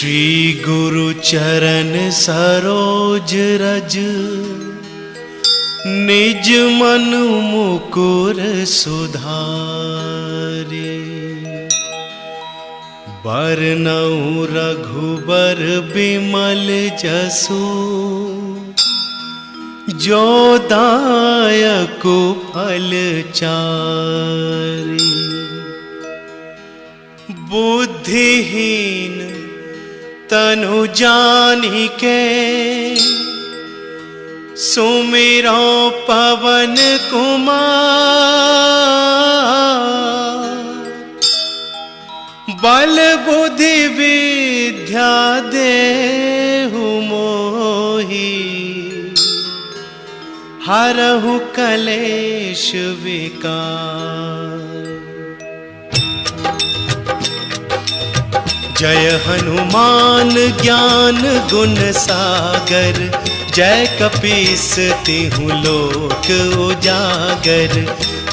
श्री गुरु चरण सरोज रज, निज मन मुकुर सुधारे। बरनउँ रघुबर बिमल जसु, जो दायक फल चारि। बुद्धिहीन तनु जानिके, सुमिरो पवन कुमार। बल बुद्धि विद्या देहु मोहि, हरहु कलेश विकार। जय हनुमान ज्ञान गुण सागर, जय कपीस तिहु लोक उजागर।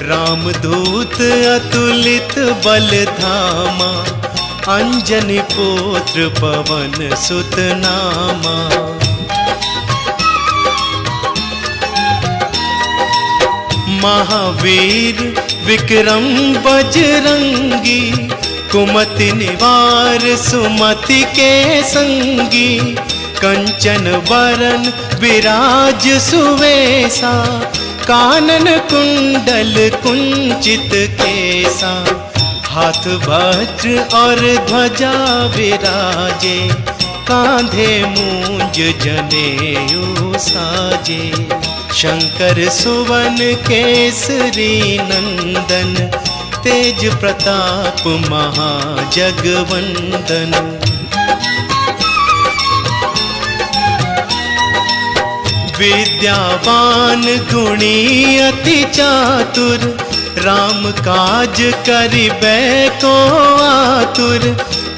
रामदूत अतुलित बल धामा, अंजनी पुत्र पवन सुत नामा। महावीर विक्रम बजरंगी, कुमति निवार सुमति के संगी। कंचन बरन विराज सुवेसा, कानन कुंडल कुंचित केसा। हाथ वज्र और ध्वजा विराजे, कांधे मूंज जनेऊ साजे। शंकर सुवन केसरी नंदन, तेज प्रताप महाजगवंदन। विद्यावान गुणी अति चातुर, राम काज करिबे को आतुर।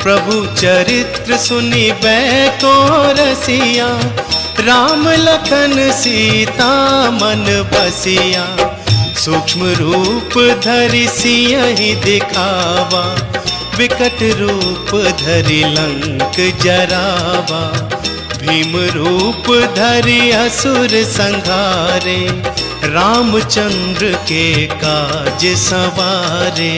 प्रभु चरित्र सुनिबे को रसिया, राम लखन सीता मन बसिया। सूक्ष्म रूप धरि सियहि दिखावा, विकट रूप धरि लंक जरावा। भीम रूप धरि असुर संहारे, रामचंद्र के काज सवारे।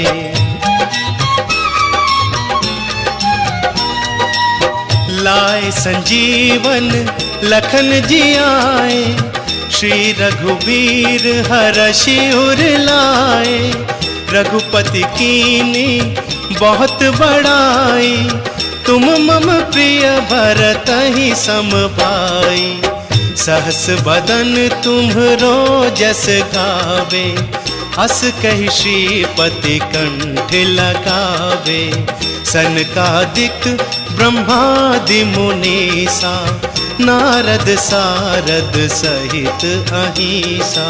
लाए संजीवन लखन जियाए, श्री रघुवीर हरषि उर लाए। रघुपति कीनी बहुत बड़ाई, तुम मम प्रिय भरतहि सम भाई। सहस बदन तुम्हरो जस गावे, अस कहि श्रीपति कंठ लगावे। सनकादिक ब्रह्मादि मुनीसा, नारद सारद सहित अहिसा।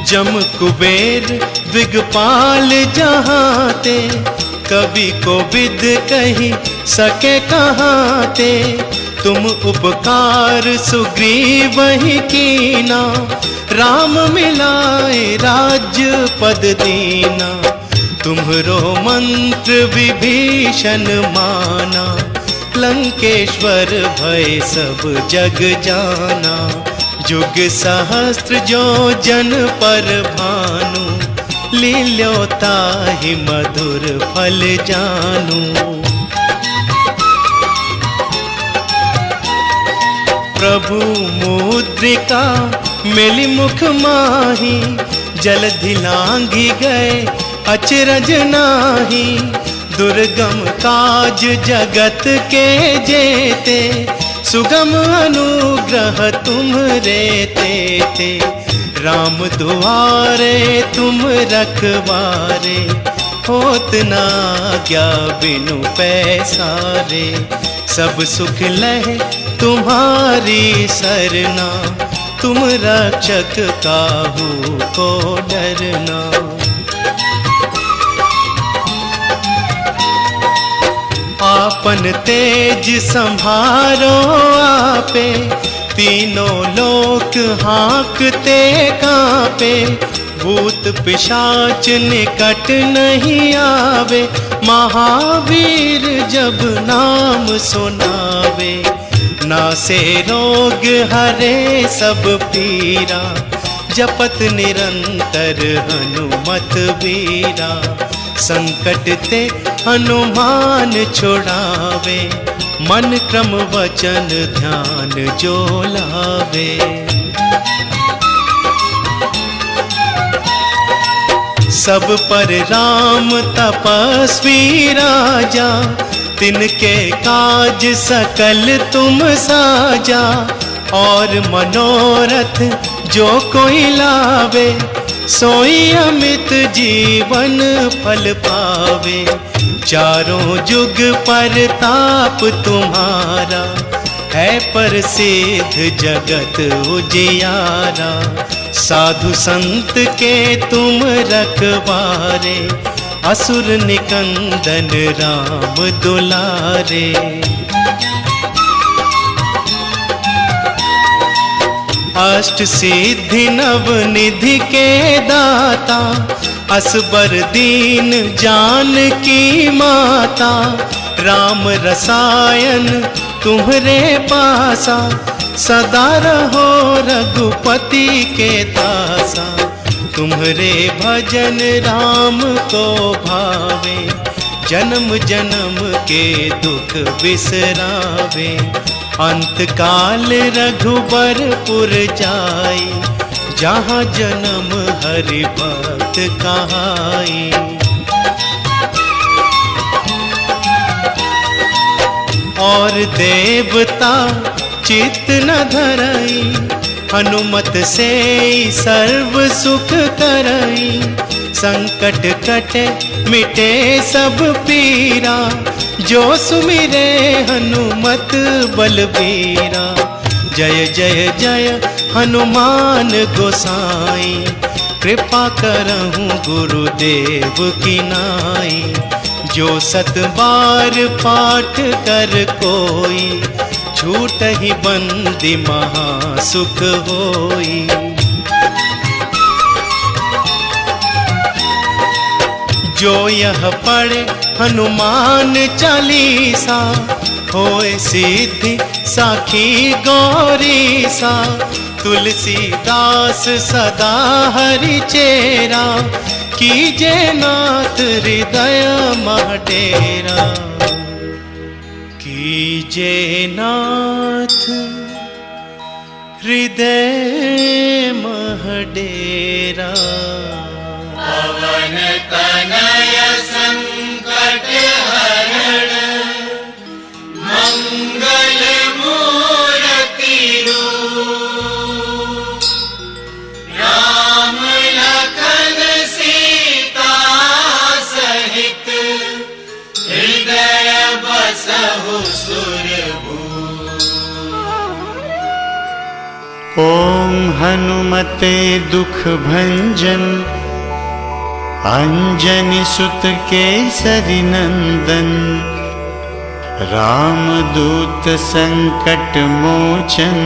जम कुबेर दिगपाल जहाते, कवि कोविद कहि सके कहाते। तुम उपकार सुग्रीवहि कीना, राम मिलाए राज्य पद दीना। तुम्हरो मंत्र विभीषण माना, लंकेश्वर भय सब जग जाना। जुग सहस्त्र जो जन पर भानु, लील्यो ताहि मधुर फल जानू। प्रभु मुद्रिका मेलि मुख माही, जलधि लांघि गए अचरज नाही। दुर्गम काज जगत के जेते, सुगम अनुग्रह तुम्हरे तेते। राम दुआरे तुम रखवारे, होत न आज्ञा बिनु पैसारे। सब सुख लहे तुम्हारी सरना, तुम रक्षक काहू को डरना। आपन तेज संभारो आपे, तीनों लोक हाँकते कांपे, भूत पिशाच निकट नहीं आवे। महावीर जब नाम सुनावे, नासे रोग हरे सब पीरा। जपत निरंतर हनुमत वीरा, संकट ते हनुमान छुड़ावे। मन क्रम वचन ध्यान जो लावे। सब पर राम तपस्वी राजा, तिनके काज सकल तुम साजा। और मनोरथ जो कोई लावे, सोई अमित जीवन फल पावे। चारों जुग परताप तुम्हारा, है प्रसिद्ध जगत उजियारा। साधु संत के तुम रखवारे, असुर निकंदन राम दुलारे। अष्ट सिद्धि नव निधि के दाता, असबर दीन जानकी माता। राम रसायन तुम्हरे पासा, सदा रहो रघुपति के दासा। तुम्हरे भजन राम को भावे, जन्म जन्म के दुख बिसरावे। अंत काल रघुबरपुर जाई, जहाँ जन्म हरि भक्त कहाई। और देवता चित्त न धरई, हनुमत से सर्व सुख करई। संकट कटे मिटे सब पीरा, जो सुमिरे हनुमत बलबीरा। जय जय जय हनुमान गोसाई, कृपा करहूँ गुरुदेव की नाई। जो सत बार पाठ कर कोई, छूट ही बंदी महासुख होई। जो यह पढ़े हनुमान चालीसा, होए सिद्धि साखी गौरीसा। तुलसीदास सदा हरि चेरा, कीजे नाथ हृदय मह डेरा। कीजे नाथ हृदय मह डेरा। पवन तनय संकट हरण, मंगल मूर्ति रूप। राम लखन सीता सहित, हृदय बसहु सुरभूप। ओम हनुमते दुख भंजन, अंजनी सुत केसरी नंदन। रामदूत संकट मोचन,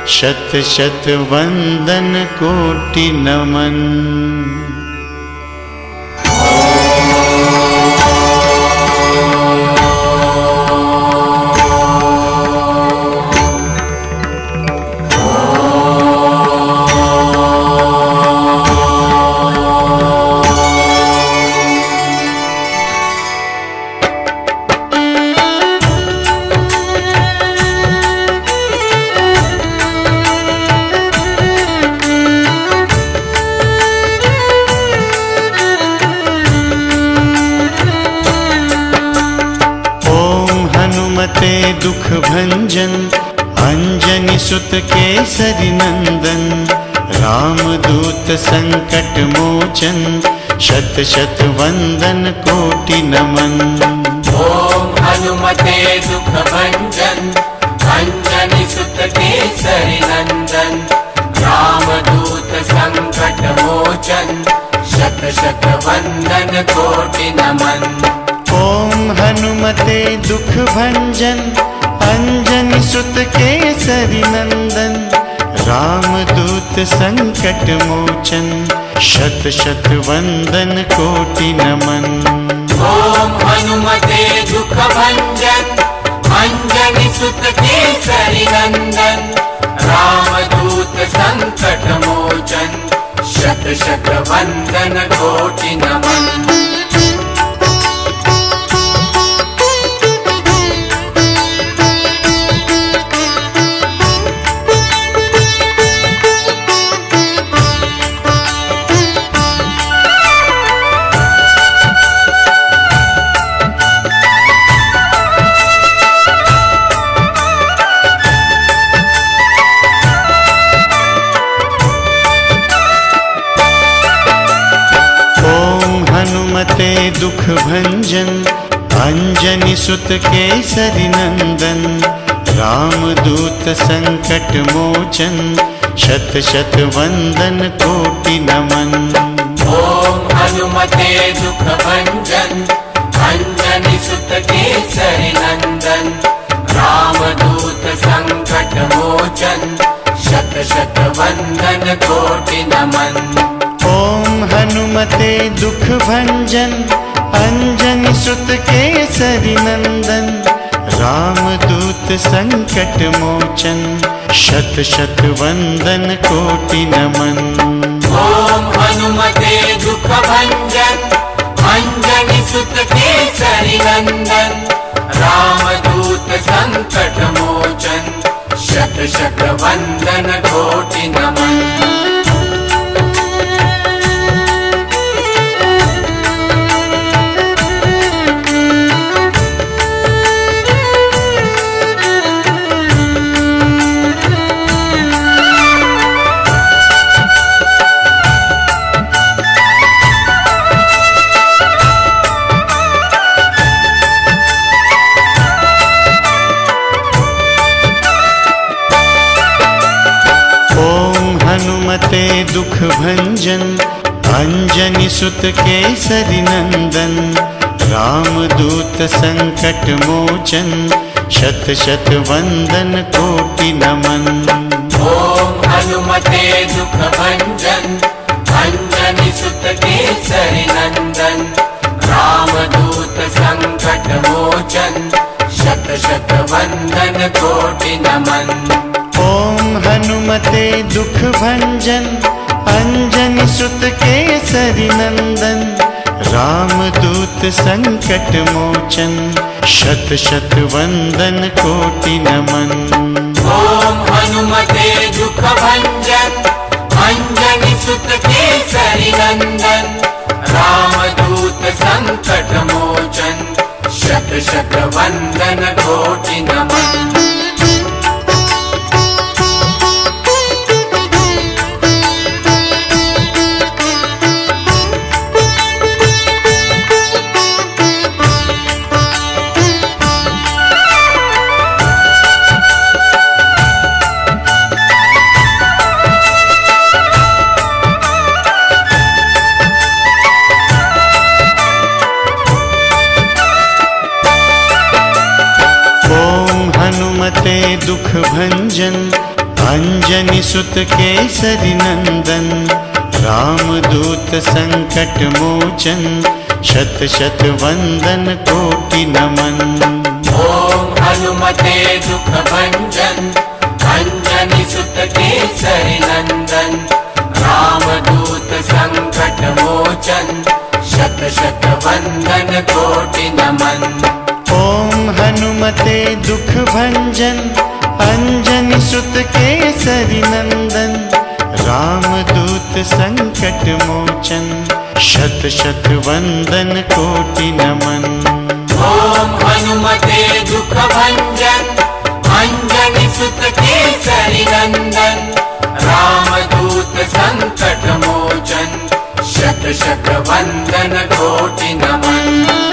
शत शत वंदन कोटि नमन। दुख भंजन, अंजनी सुत केसरी नंदन। रामदूत संकट मोचन, शत शत वंदन कोटि नमन। ओम हनुमते दुख भंजन, अंजनी सुत केसरी नंदन। रामदूत संकट मोचन, शत शत वंदन कोटि नमन। ओम हनुमते दुख भंजन, अंजनी सुत केसरी नंदन, रामदूत संकट मोचन, शत शत वंदन कोटि नमन। ओम हनुमते दुख भंजन, अंजनी सुत केसरी नंदन, रामदूत संकट मोचन, शत शत वंदन कोटि नमन। हनुमते दुख भंजन, अंजनी सुत केसरी नंदन, रामदूत संकट मोचन, शत शत वंदन कोटि नमन। ओम हनुमते दुख भंजन, अंजनी सुत केसरी नंदन, रामदूत संकट मोचन, शत शत वंदन कोटि नमन। ओम हनुमते दुख भंजन, अंजनी सुत केसरी नंदन, रामदूत संकट मोचन, शत शत वंदन कोटि नमन। ओम हनुमते दुख भंजन, अंजनी सुत केसरी नंदन, रामदूत संकट मोचन, शत शत वंदन कोटि नमन। हनुमते दुख भंजन, अंजनी सुत केसरी नंदन, रामदूत संकट मोचन, शत शत वंदन कोटि नमन। ओम हनुमते दुख भंजन, अंजनी सुत केसरी नंदन, रामदूत संकट मोचन, शत शत वंदन कोटि नमन। ओम हनुमते दुख भंजन, अंजनी सुत केसरी नंदन, रामदूत संकट मोचन, शत शत वंदन कोटि नमन। ओम हनुमते दुख भंजन, अंजनी सुत केसरी नंदन, रामदूत संकट मोचन, शत शत वंदन कोटि नमन। हनुमते दुख भंजन, अंजनी सुत केसरी नंदन, रामदूत संकट मोचन, शत शत वंदन कोटि नमन। ओम हनुमते दुख भंजन, अंजनी सुत केसरी नंदन, रामदूत संकट मोचन, शत शत वंदन कोटि नमन। ओम हनुमते दुख भंजन, अंजनी सुत केसरी नंदन, रामदूत संकट मोचन, शत शत वंदन कोटि नमन। ओम हनुमते दुख भंजन, अंजनी सुत केसरी नंदन, रामदूत संकट मोचन, शत शत वंदन कोटि नमन।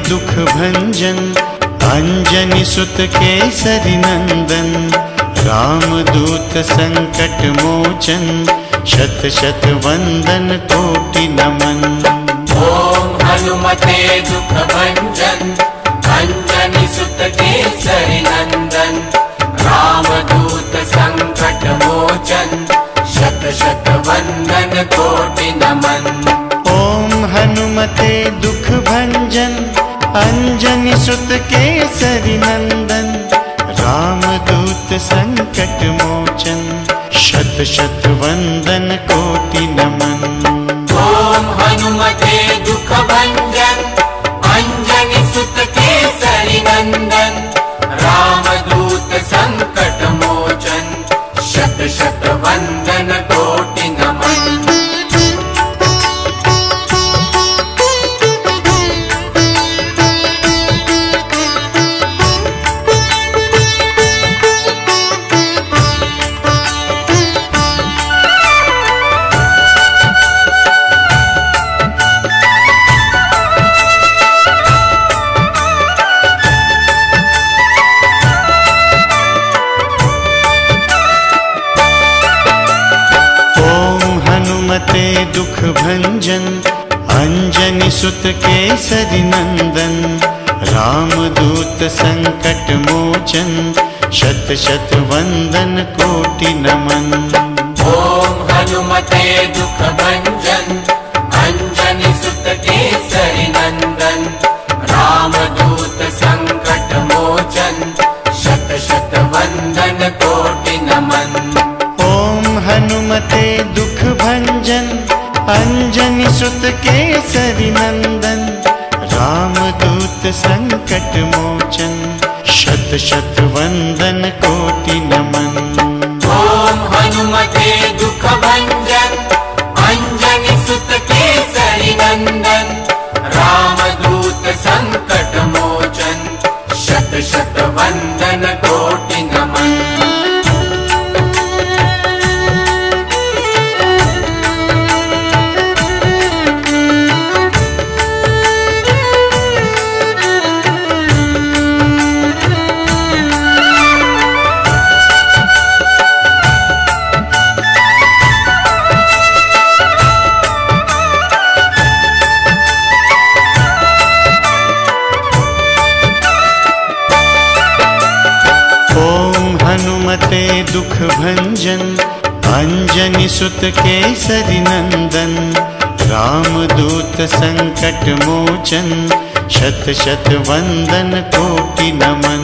दुख भंजन अंजनी सुत केसरी नंदन रामदूत संकट मोचन शत शत वंदन कोटि नमन। ओम हनुमते दुख भंजन अंजनी सुत केसरी नंदन रामदूत संकट मोचन शत शत वंदन कोटि नमन। ओम हनुमते दुख भंजन अंजनी सुत केसरी नंदन रामदूत संकट मोचन शत शत वंदन कोटि नमन। ओम हनुमते दुख भंजन अंजनी सुत केसरी नंदन रामदूत संकट मोचन शत शत वंदन कोटि नमन। हनुमते दुख भंजन अंजनी सुत केसरी नंदन रामदूत संकट मोचन शत शत वंदन कोटि नमन। ओम हनुमते दुख भंजन अंजनी सुत केसरी नंदन रामदूत संकट मोचन शत शत वंदन कोटि नमन। ओम हनुमते दुख भंजन अंजनी सुत केसरी नंदन रामदूत संकट मोचन शत शत वंदन कोटि नमन। ओम हनुमते दुख भंजन अंजनी सुत केसरी नंदन रामदूत संकट मोचन शत शत वंदन कोटि नमन। हनुमते दुख भंजन अंजनी सुत केसरी नंदन रामदूत संकट मोचन शत शत वंदन कोटि नमन।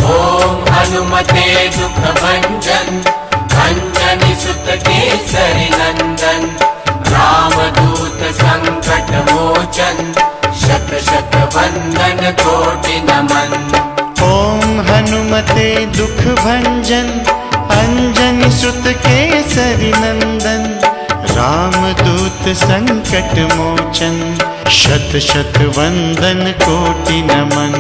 ओम हनुमते दुख भंजन अंजनी सुत केसरी नंदन रामदूत संकट मोचन शत शत वंदन कोटि नमन। ओम हनुमते दुख भंजन अंजनी सुत केसरी नंदन रामदूत संकट मोचन शत शत वंदन कोटि नमन।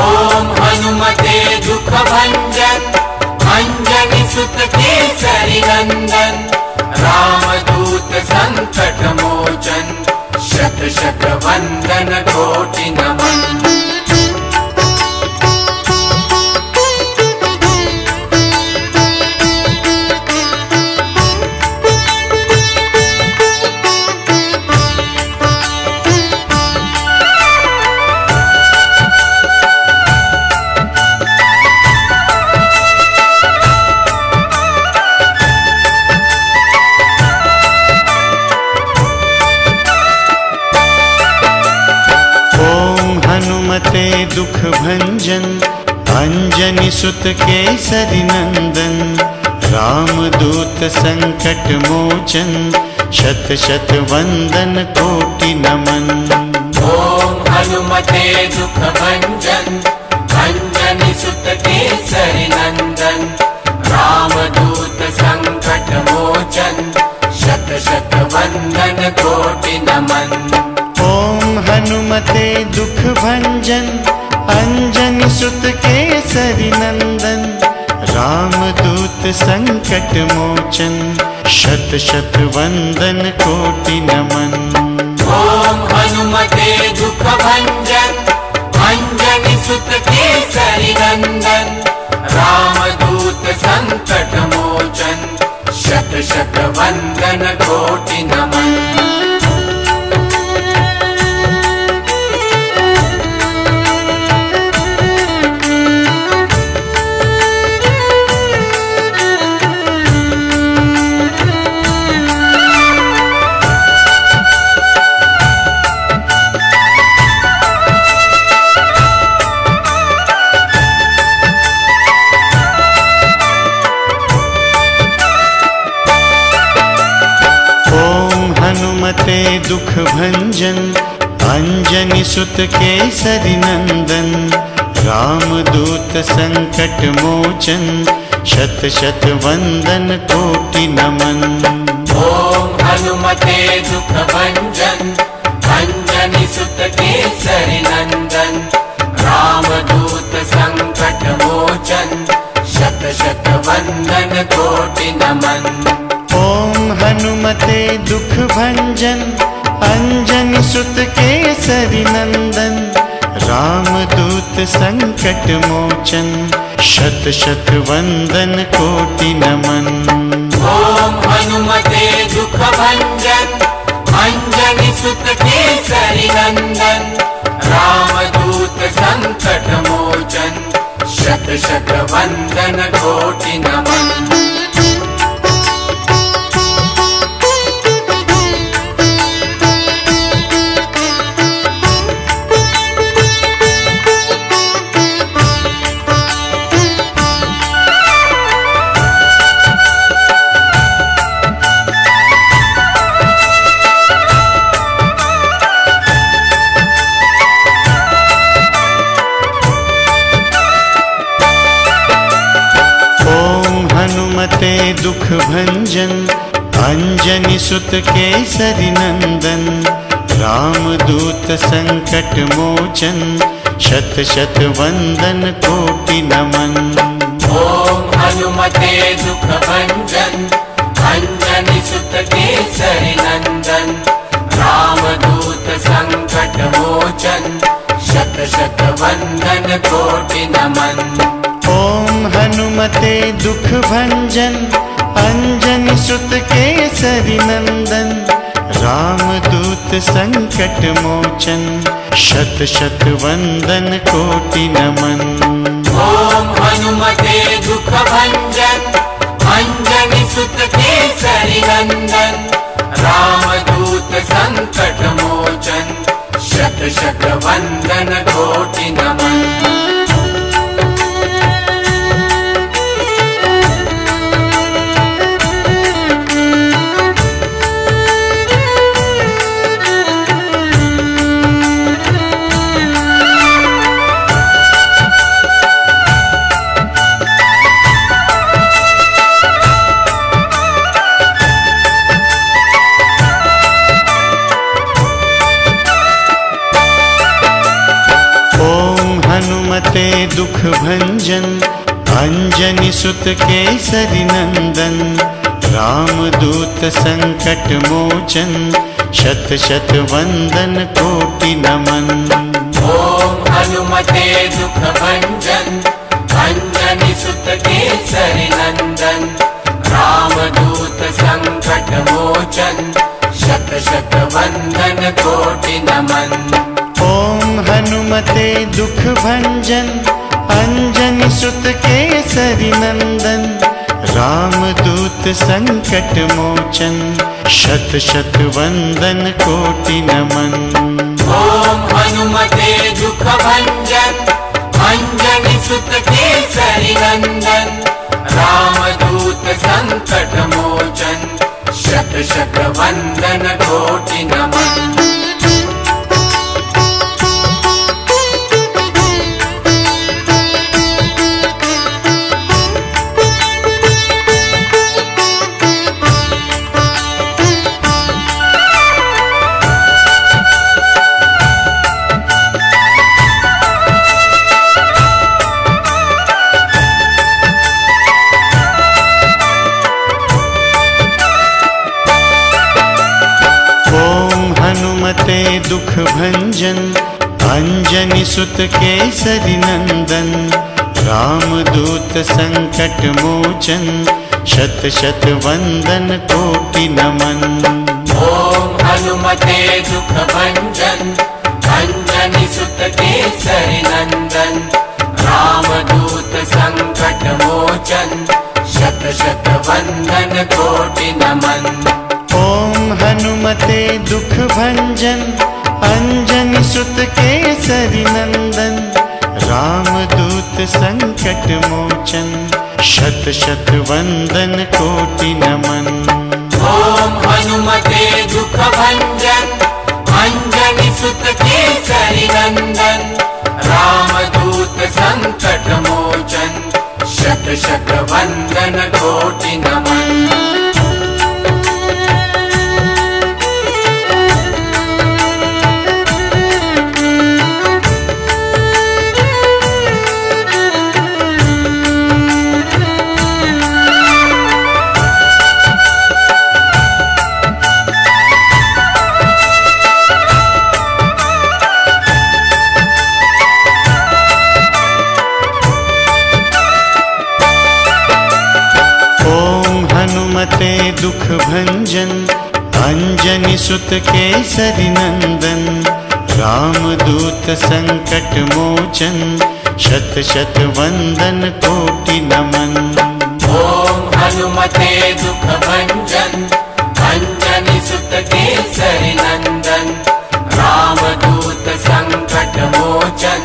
ओम हनुमते दुख भंजन अंजनी सुत केसरी नंदन रामदूत संकट मोचन शत शत वंदन कोटि नमन। हनुमते दुख भंजन अंजनी सुत केसरी नंदन रामदूत संकट मोचन शत शत वंदन कोटि नमन। ओम हनुमते दुख भंजन अंजनी सुत केसरी नंदन रामदूत संकट मोचन शत शत वंदन कोटि नमन। ओम हनुमते दुख भंजन अंजनी सुत केसरी नंदन रामदूत संकट मोचन शत शत वंदन कोटि नमन। ओम हनुमते दुख भंजन अंजनी सुत केसरी नंदन रामदूत संकट मोचन शत शत वंदन कोटि नमन। हनुमते दुख भंजन अंजनी सुत केसरी नंदन रामदूत संकट मोचन शत शत वंदन कोटि नमन। ओम हनुमते दुख भंजन अंजनी सुत केसरी नंदन रामदूत संकट मोचन शत शत वंदन कोटि नमन। ओम हनुमते दुख भंजन अंजनी सुत केसरी नंदन रामदूत संकट मोचन शत शत वंदन कोटि नमन। ओम हनुमते दुख भंजन अंजनी सुत केसरी नंदन रामदूत संकट मोचन शत शत वंदन कोटि नमन। हनुमते दुख भंजन अंजनी सुत केसरी नंदन रामदूत संकट मोचन शत शत वंदन कोटि नमन। ओम हनुमते दुख भंजन अंजनी सुत केसरी नंदन रामदूत संकट मोचन शत शत वंदन कोटि नमन। ओम हनुमते दुख भंजन अंजनी सुत केसरी नंदन रामदूत संकट मोचन शत शत वंदन कोटि नमन। ओम हनुमते दुख भंजन अंजनी सुत केसरी नंदन रामदूत संकट मोचन शत शत वंदन कोटि नमन। हनुमते दुख भंजन अंजनी सुत केसरी नंदन रामदूत संकट मोचन शत शत वंदन कोटि नमन। ओम हनुमते दुख भंजन अंजनी सुत केसरी नंदन रामदूत संकट मोचन शत शत वंदन कोटि नमन। ओम हनुमते दुख भंजन अंजनी सुत केसरी नंदन रामदूत संकट मोचन शत शत वंदन कोटि नमन। ओम हनुमते दुख भंजन अंजनी सुत केसरी नंदन रामदूत संकट मोचन शत शत वंदन कोटि नमन। भंजन अंजनी सुत केसरी नंदन रामदूत संकट मोचन शत शत वंदन कोटि नमन। ओम हनुमते दुख भंजन अंजनी सुत केसरी नंदन रामदूत संकट मोचन शत शत वंदन कोटि नमन। ओम हनुमते दुख भंजन अंजनी सुत केसरी नंदन रामदूत संकट मोचन शत शत वंदन कोटि नमन। ओम हनुमते दुख भंजन अंजनी सुत केसरी नंदन रामदूत संकट मोचन शत शत वंदन कोटि नमन। हनुमते दुख भंजन अंजनी सुत केसरी नंदन रामदूत संकट मोचन शत शत वंदन कोटि नमन। ओम हनुमते दुख भंजन अंजनी सुत केसरी नंदन रामदूत संकट मोचन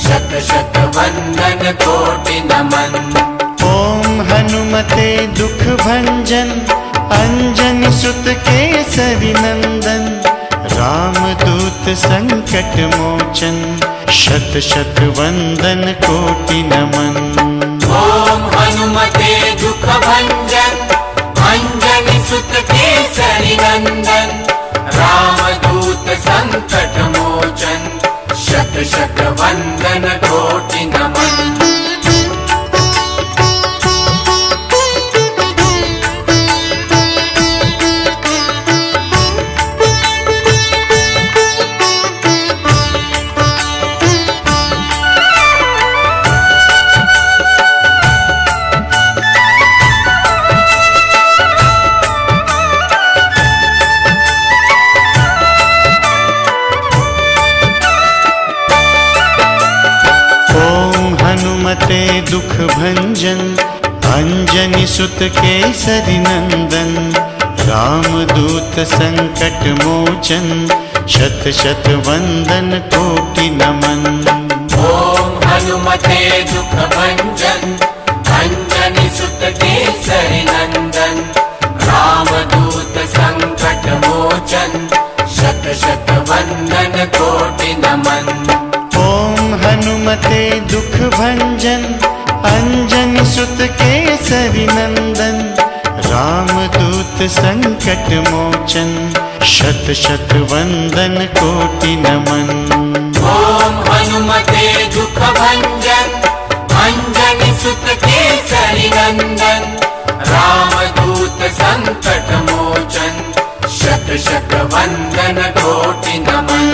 शत शत वंदन कोटि नमन। ओम हनुमते दुख भंजन अंजनी सुत केसरी नंदन रामदूत संकट मोचन शत शत वंदन कोटि नमन। ओम हनुमते दुख भंजन अंजनी सुत केसरी नंदन रामदूत संकट मोचन शत शत वंदन कोटि नमन। हनुमते दुख भंजन अंजनी सुत केसरी नंदन रामदूत संकट मोचन शत शत वंदन कोटि नमन। ओम हनुमते दुख भंजन अंजनी सुत केसरी नंदन रामदूत संकट मोचन शत शत वंदन कोटि नमन। ओम हनुमते दुख भंजन अंजनी सुत केसरी नंदन रामदूत संकट मोचन शत शत वंदन कोटि नमन। ओम हनुमते दुख भंजन अंजनी सुत केसरी नंदन रामदूत संकट मोचन शत शत वंदन कोटि नमन।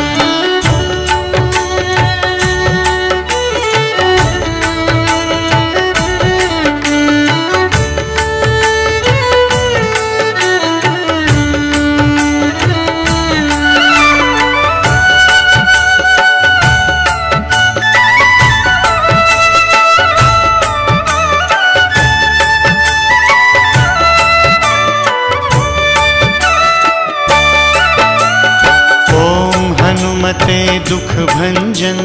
हनुमते दुख भंजन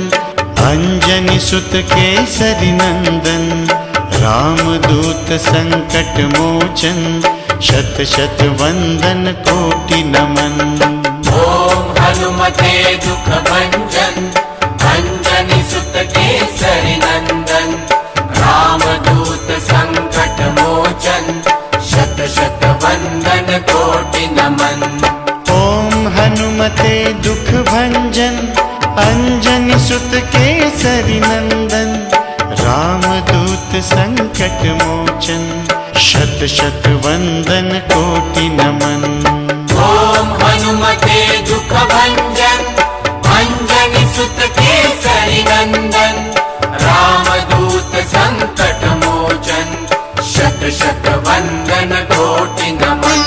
अंजनी सुत केसरी नंदन रामदूत संकट मोचन शत शत वंदन कोटि नमन। ओम हनुमते दुख भंजन अंजनी सुत केसरी नंदन रामदूत संकट मोचन शत शत वंदन कोटि नमन। ओम हनुमते दुख भंजन अंजनी सुत केसरी नंदन रामदूत संकट मोचन शत शत वंदन कोटि नमन। ओम हनुमते दुख भंजन सुत केसरी नंदन रामदूत संकट मोचन शत शत वंदन कोटि नमन।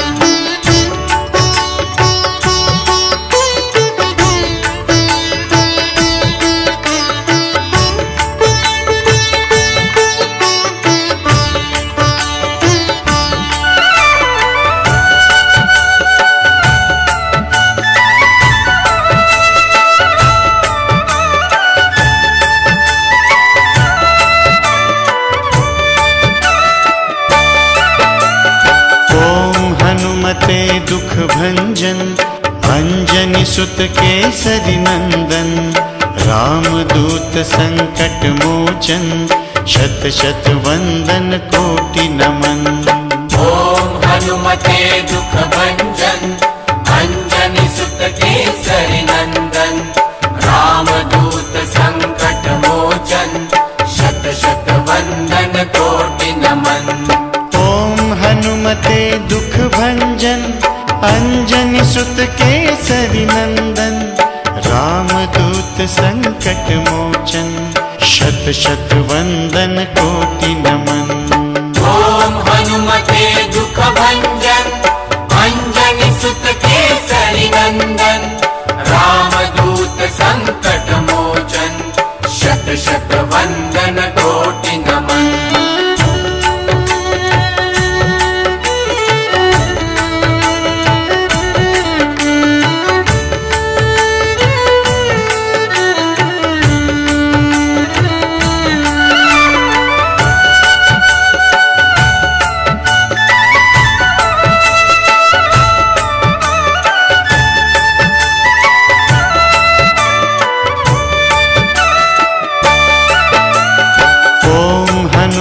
हनुमते दुख भंजन अंजनी सुत केसरी नंदन रामदूत संकट मोचन शत शत वंदन कोटि नमन। ओम हनुमते दुख भंजन अंजनी सुत केसरी नंदन रामदूत संकट मोचन शत शत वंदन कोटि नमन। हनुमते दुख भंजन अंजनी सुत केसरी नंदन रामदूत संकट मोचन शत शत वंदन कोटि नमन। ओम हनुमते दुख भंजन अंजनी सुत केसरी नंदन रामदूत संकट मोचन शत शत वंदन कोटि नमन।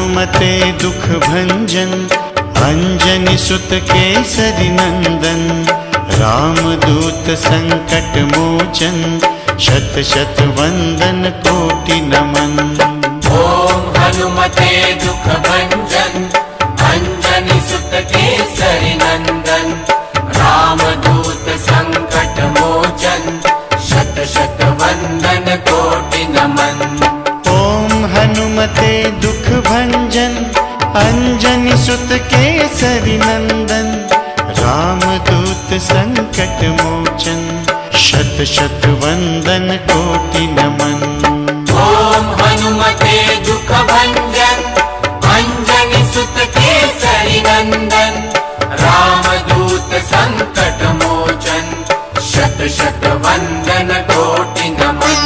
हनुमते दुख भंजन अंजनी सुत केसरी नंदन रामदूत संकट मोचन शत शत वंदन कोटि नमन। ओम हनुमते दुख भंजन अंजनी सुत केसरी नंदन रामदूत संकट मोचन शत शत वंदन कोटि नमन। हनुमते दुख भंजन अंजनी सुत केसरी नंदन रामदूत संकट मोचन शत शत वंदन कोटि नमन। ओम हनुमते दुख भंजन अंजनी सुत केसरी नंदन रामदूत संकट मोचन शत शत वंदन कोटि नमन।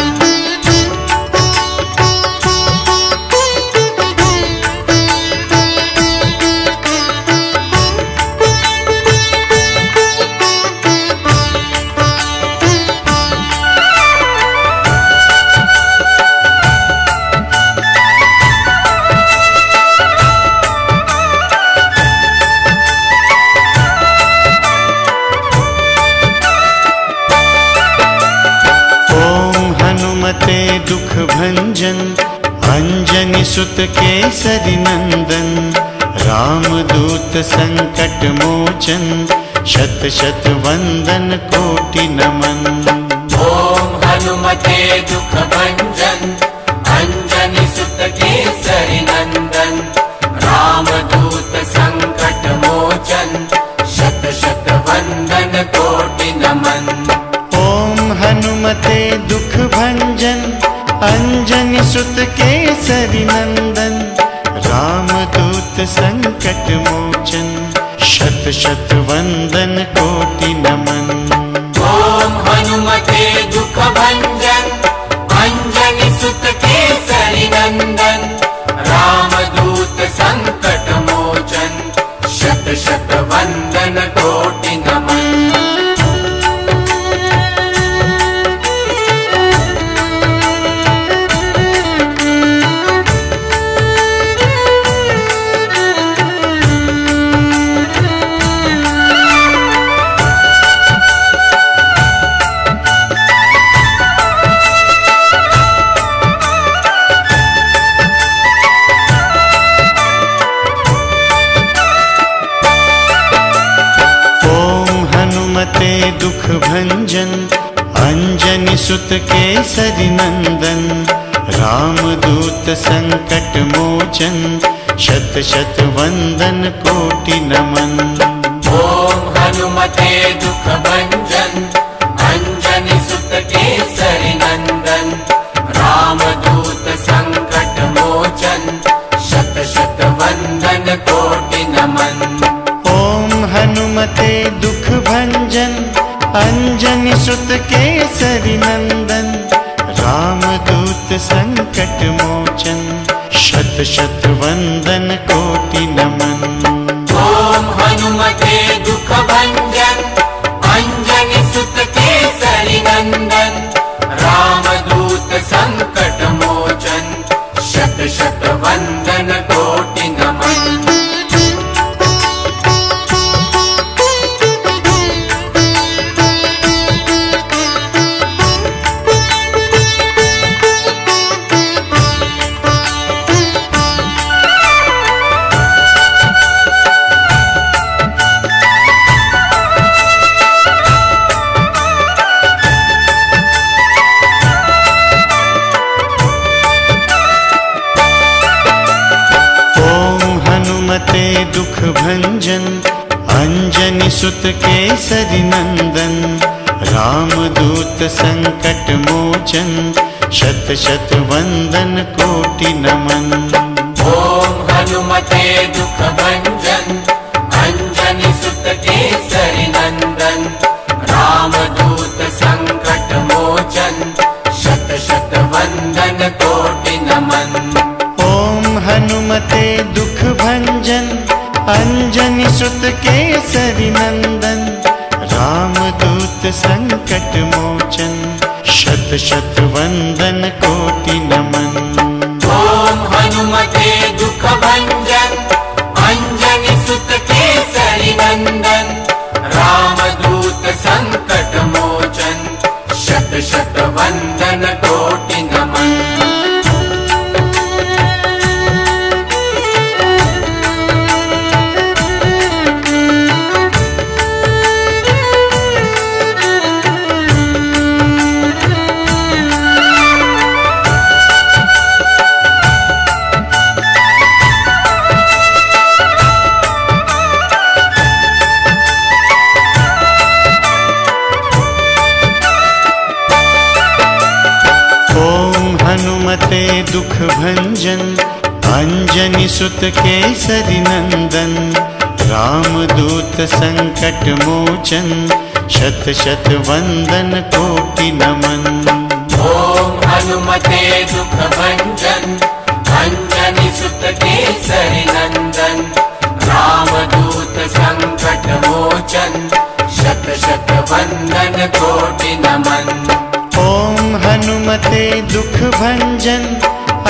हनुमते दुख भंजन अंजनी सुत केसरी नंदन रामदूत संकट मोचन शत शत वंदन कोटि नमन। ओम हनुमते दुख भंजन अंजनी सुत केसरी नंदन रामदूत संकट मोचन शत शत वंदन कोटि नमन। हनुमते दुख भंजन अंजनी सुत केसरी नंदन रामदूत संकट मोचन शत शत वंदन कोटि नमन। ओम हनुमते दुख भंजन अंजनी सुत केसरी नंदन रामदूत संकट मोचन शत शत वंदन कोटि नमन। सुत केसरी नंदन, रामदूत संकट मोचन, शत शत वंदन कोटि नमन। ओम हनुमते दुख भंजन, अंजनी सुत केसरी नंदन, रामदूत संकट मोचन, शत शत वंदन कोटि नमन। ओम हनुमते दुख भंजन, अंजनी सुत केसरी नंदन, रामदूत संकट मोचन, शत शत वंदन कोटि नमन। ओम हनुमते दुख भंजन, अंजनी सुत केसरी नंदन, रामदूत संकट मोचन, शत शत वंदन कोटि नमन। दुख भंजन, अंजनी सुत केसरी नंदन, रामदूत संकट मोचन, शत शत वंदन कोटि नमन। ओम हनुमते दुख भंजन, अंजनी सुत केसरी नंदन, रामदूत संकट मोचन, शत शत वंदन कोटि नमन। ओम हनुमते दुख भंजन, अंजनी सुत केसरी नंदन, रामदूत संकट मोचन, शत शत वंदन कोटि नमन। ओम हनुमते दुख भंजन, अंजनी सुत केसरी नंदन, रामदूत संकट मोचन, शत शत वंदन कोटि नमन। हनुमते दुख भंजन, अंजनी सुत केसरी नंदन, रामदूत संकट मोचन, शत शत वंदन कोटि नमन। ओम हनुमते दुख भंजन, अंजनी सुत केसरी नंदन, रामदूत संकट मोचन, शत शत वंदन कोटि नमन। ओम हनुमते दुख भंजन,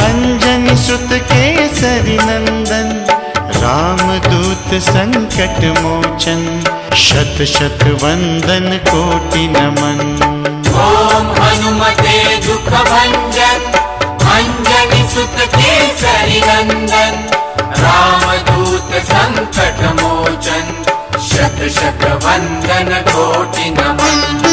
अंजनी सुत केसरी नंदन, रामदूत संकट मोचन, शत शत वंदन कोटि नमन। ओम हनुमते दुख भंजन, अंजनी सुत केसरी नंदन, रामदूत संकट मोचन, शत शत वंदन कोटि नमन।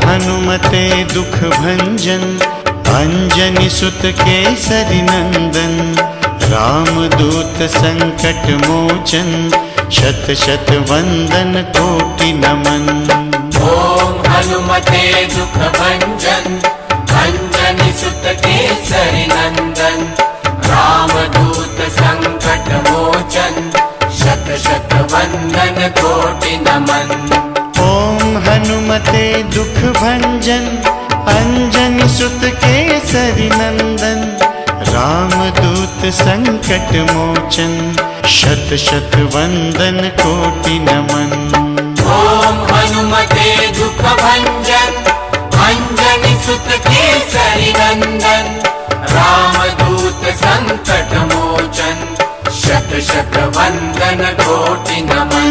हनुमते दुख भंजन, अंजनी सुत केसरी नंदन, रामदूत संकट मोचन, शत शत वंदन कोटि नमन। ओम हनुमते दुख भंजन, अंजनी सुत केसरी नंदन, रामदूत संकट मोचन, शत शत वंदन कोटि नमन। ओम हनुमते दुख भंजन, अंजनी सुत केसरी नंदन, रामदूत संकट मोचन, शत शत वंदन कोटि नमन। ओम हनुमते दुख भंजन, अंजनी सुत केसरी नंदन रामदूत संकट मोचन शत शत वंदन कोटि नमन।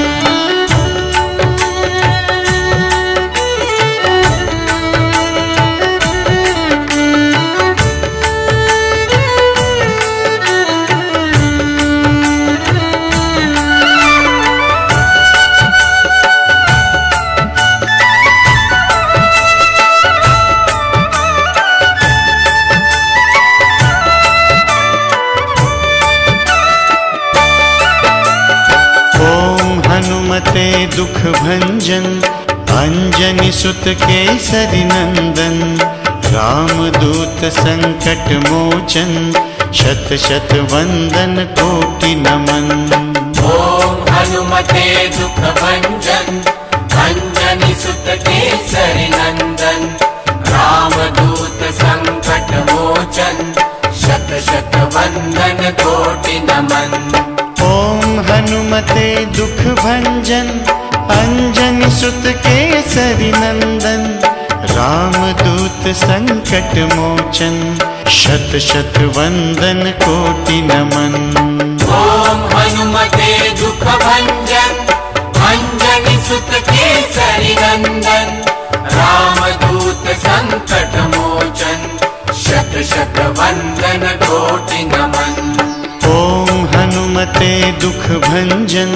हनुमते दुख भंजन अंजनी सुत केसरी नंदन रामदूत संकट मोचन शत शत वंदन कोटि नमन। ओम हनुमते दुख भंजन अंजनी सुत केसरी नंदन रामदूत संकट मोचन शत शत वंदन कोटि नमन। ओम हनुमते दुख भंजन अंजनी सुत केसरी नंदन रामदूत संकट मोचन शत शत वंदन कोटि नमन। ओम हनुमते दुख भंजन अंजनी सुत केसरी नंदन रामदूत संकट मोचन शत शत वंदन कोटि नमन। ओम हनुमते दुख भंजन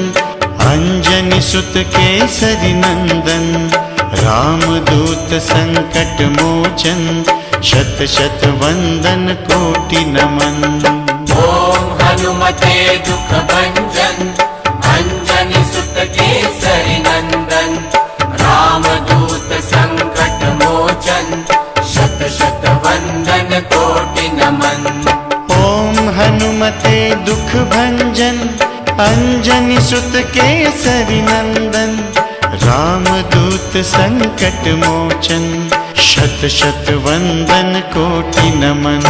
अंजनी सुत केसरी नंदन रामदूत संकट मोचन शत शत वंदन कोटि नमन। ओम हनुमते दुख भंजन अंजनी सुत केसरी नंदन रामदूत संकट मोचन शत शत वंदन कोटि नमन। ओम हनुमते दुख भंजन अंजनी सुत केसरी नंदन रामदूत संकट मोचन शत शत वंदन कोटि नमन।